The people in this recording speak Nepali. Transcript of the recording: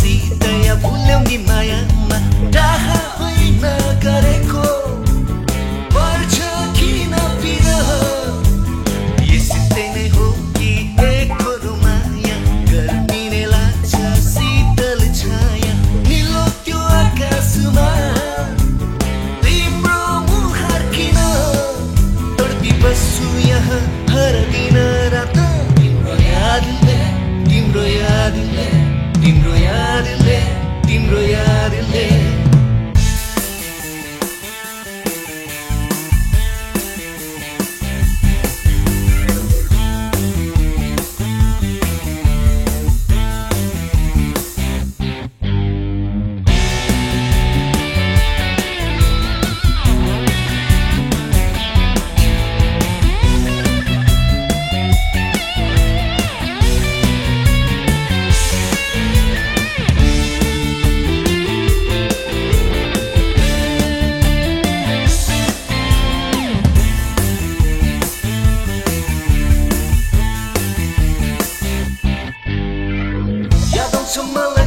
मसित या भुल्यौ नि मायामा डाहा होइन गरेको पर्छ किन विरह यसै नै हो कि एकरो माया गर्मिने लाग्छ शीतल छाया निलो त्यो आकाशमा तिम्रो मुहार किन तडपी बस्छु यहाँ हर दिन रात तिम्रो यादले तिम्रो यादले तिम्रो यादले तिम्रो यादले Some